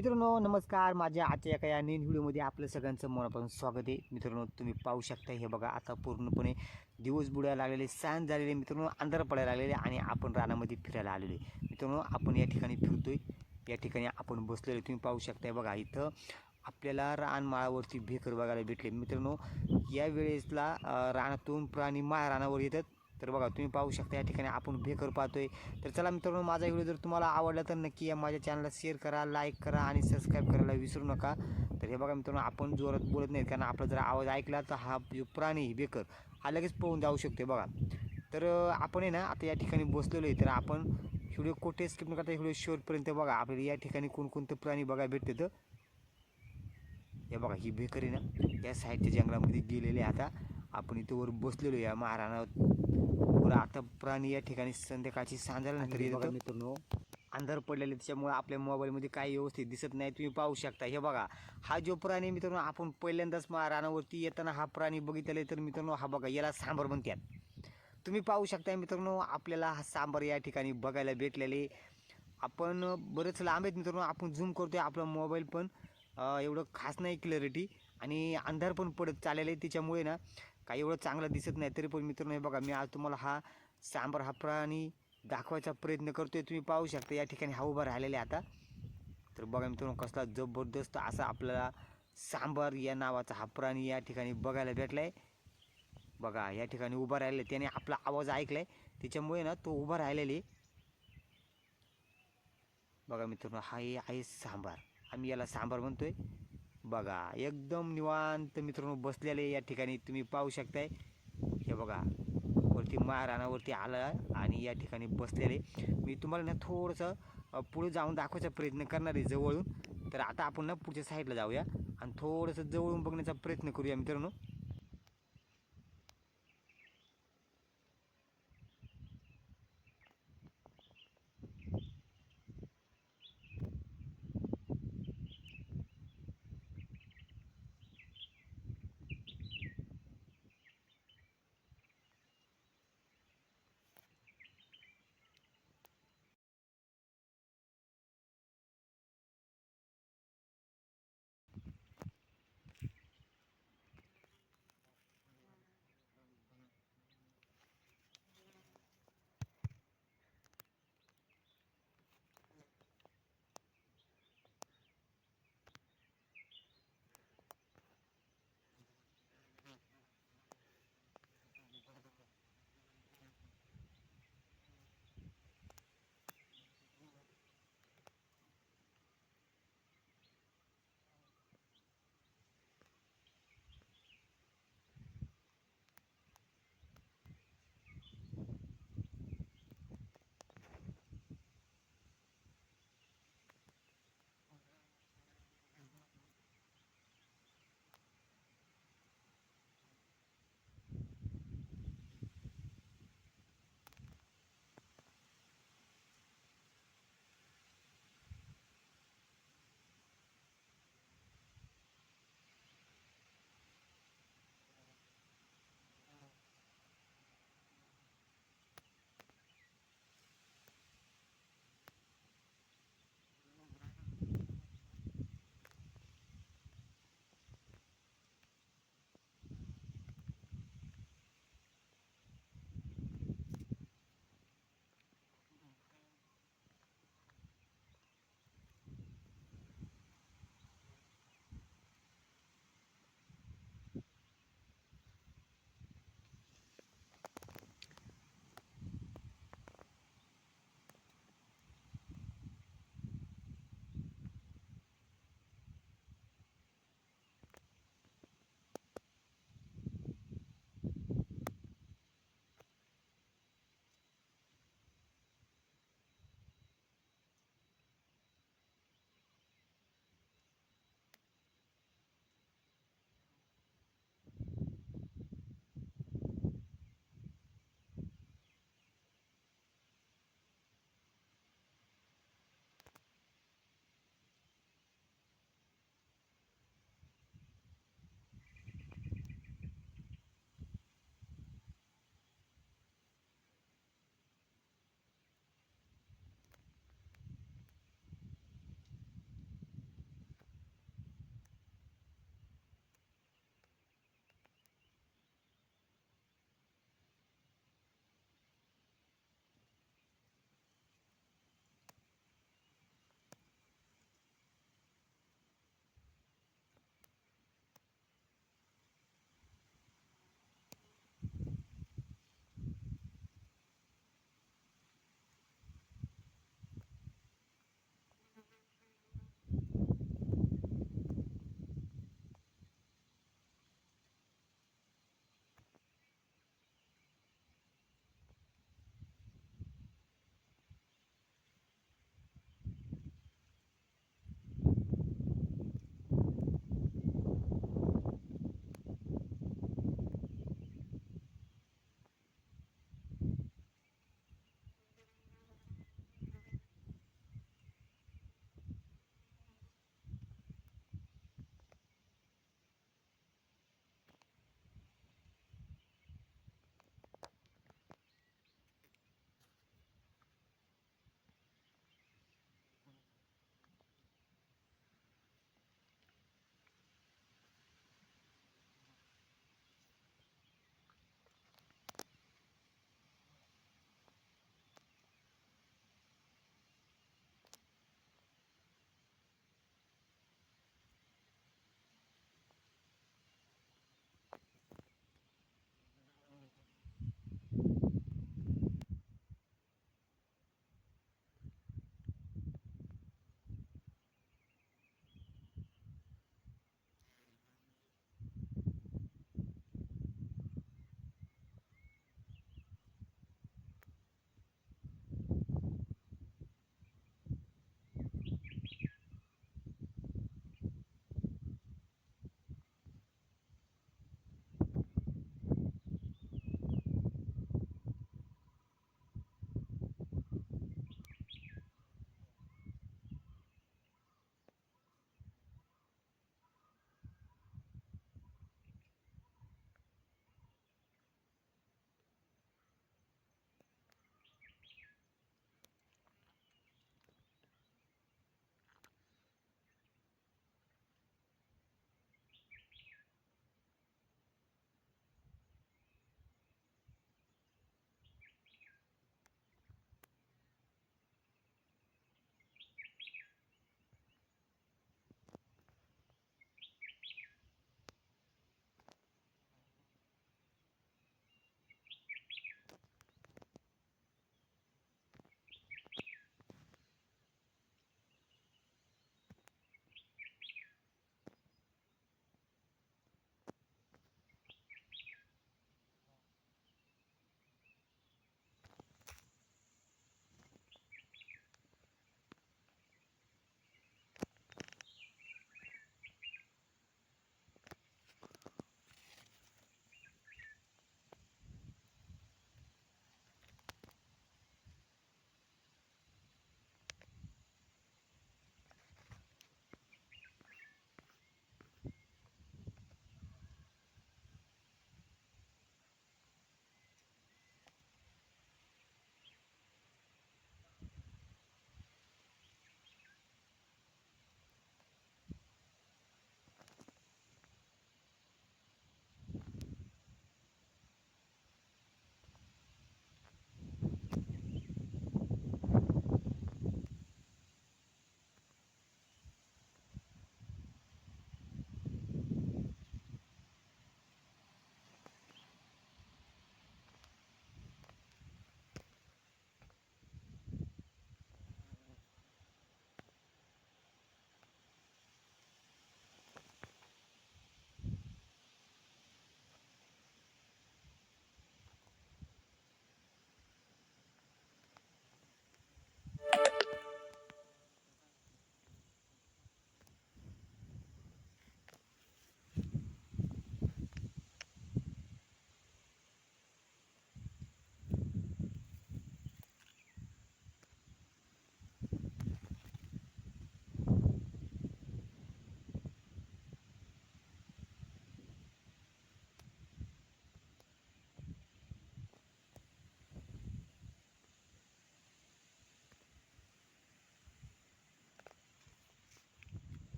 मित्रांनो नमस्कार. माझ्या आजच्या एका या नवीन व्हिडिओमध्ये आपलं सगळ्यांचं मनापासून स्वागत आहे. मित्रांनो तुम्ही पाहू शकता, हे बघा आता पूर्णपणे दिवस बुडायला लागलेले, सांज झालेले मित्रांनो, अंधार पडायला लागलेले आणि आपण रानामध्ये फिरायला आलेलो आहे. मित्रांनो आपण या ठिकाणी फिरतोय, या ठिकाणी आपण बसलेलो. तुम्ही पाहू शकता बघा, इथं आपल्याला रानमाळावरती भेकर बघायला भेटले. मित्रांनो या वेळेसला रानातून प्राणी रानावर येतात. तर बघा तुम्ही पाहू शकता या ठिकाणी आपण भेकर पाहतोय. तर चला मित्रांनो, माझा व्हिडिओ जर तुम्हाला आवडला तर नक्की या माझ्या चॅनलला शेअर करा, लाईक करा आणि सबस्क्राईब करायला विसरू नका. तर हे बघा मित्रांनो, आपण जोरात बोलत नाही, कारण आपला जर आवाज ऐकला तर हा जो प्राणी भेकर हा लगेच पळून जाऊ शकते बघा. तर आपण आहे ना आता या ठिकाणी बसलेलो आहे. तर आपण व्हिडिओ कुठे स्किप न करता व्हिडिओ शेवटपर्यंत बघा. आपल्याला या ठिकाणी कोणकोणते प्राणी बघायला भेटते. तर हे बघा, ही भेकर आहे ना या साईडच्या जंगलामध्ये गेलेले. आता आपण इथं वर बसलेलो या महाराणावर. आता प्राणी या ठिकाणी संध्याकाळची सांजायला बघा मित्रांनो, अंधार पडलेले त्याच्यामुळे आपल्या मोबाईलमध्ये काही व्यवस्थित दिसत नाही. तुम्ही पाहू शकता हे बघा, हा जो प्राणी मित्रांनो आपण पहिल्यांदाच रानावरती येताना हा प्राणी बघितलेला. तर मित्रांनो हा बघा, याला सांबर म्हणतात. तुम्ही पाहू शकता मित्रांनो, आपल्याला हा सांबर या ठिकाणी बघायला भेटलेले. आपण बरेच लांब आहेत मित्रांनो, आपण झूम करतोय, आपला मोबाईल पण एवढं खास नाही क्लॅरिटी, आणि अंधार पण पडत चाललेलं आहे, त्याच्यामुळे ना काही एवढं चांगलं दिसत नाही. तरी पण मित्रांनो हे बघा, मी आज तुम्हाला हा सांबर हा प्राणी दाखवायचा प्रयत्न करतोय. तुम्ही पाहू शकता या ठिकाणी हा उभा राहिलेला आहे आता. तर बघा मित्रांनो, कसला जबरदस्त असा आपल्याला सांबर या नावाचा हा प्राणी या ठिकाणी बघायला भेटला आहे. बघा या ठिकाणी उभा राहिलेला, त्याने आपला आवाज ऐकलाय, त्याच्यामुळे ना तो उभा राहिलेले. बघा मित्रांनो, हा आहे सांबार, आम्ही याला सांबार म्हणतोय. बघा एकदम निवांत मित्रांनो बसलेले या ठिकाणी तुम्ही पाहू शकताय. हे बघा वरती रानावरती आलं आणि या ठिकाणी बसलेले. मी तुम्हाला ना थोडंसं पुढे जाऊन दाखवायचा प्रयत्न करणार आहे जवळून. तर आता आपण ना पुढच्या साईडला जाऊया आणि थोडंसं जवळून बघण्याचा प्रयत्न करूया मित्रांनो.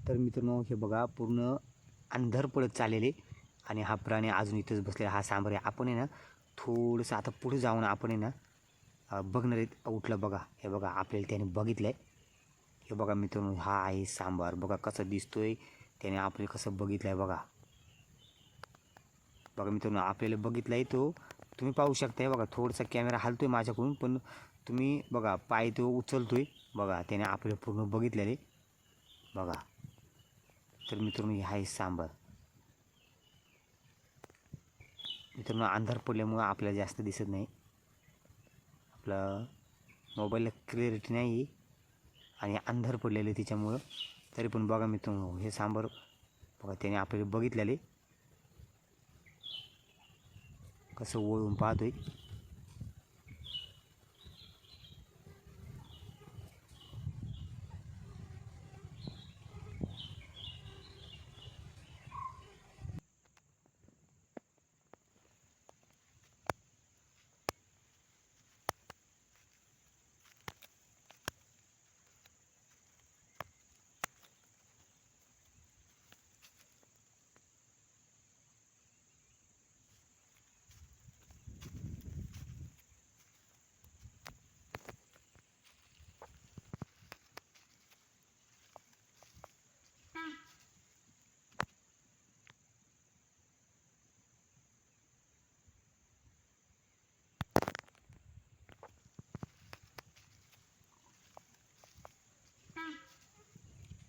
तर मित्रांनो हे बघा पूर्ण अंधार पडत चाललेले आणि हा प्राणी अजून इथंच बसलेला. हा सांबार आहे. आपण आहे ना थोडंसं आता पुढे जाऊन आपण आहे ना बघणार आहेत. उठलं बघा, हे बघा आपल्याला त्याने बघितलं आहे. हे बघा मित्रांनो हा आहे सांबार. बघा कसं दिसतोय, त्याने आपल्याला कसं बघितलं आहे बघा. बघा मित्रांनो आपल्याला बघितलं आहे तो, तुम्ही पाहू शकताय. बघा थोडासा कॅमेरा हलतोय माझ्याकडून, पण तुम्ही बघा पाय तो उचलतोय. बघा त्याने आपल्याला पूर्ण बघितलेले बघा. तर मित्रांनो हे आहे सांबार. मित्रांनो अंधार पडल्यामुळं आपल्याला जास्त दिसत नाही, आपला मोबाईलला क्लिअरिटी नाही आणि अंधार पडलेले त्याच्यामुळं. तरी पण बघा मित्रांनो हे सांबार बघा त्याने आपल्याला बघितलेले कसं वळून पाहतोय.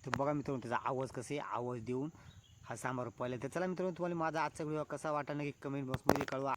तर बघा मित्रांनो त्याचा आवाज कसे आवाज देऊन हा सांबार पाहिला. तर चला मित्रांनो तुम्हाला माझा आजचा व्हिडिओ कसा वाटला नक्की कमेंट बॉक्समध्ये कळवा.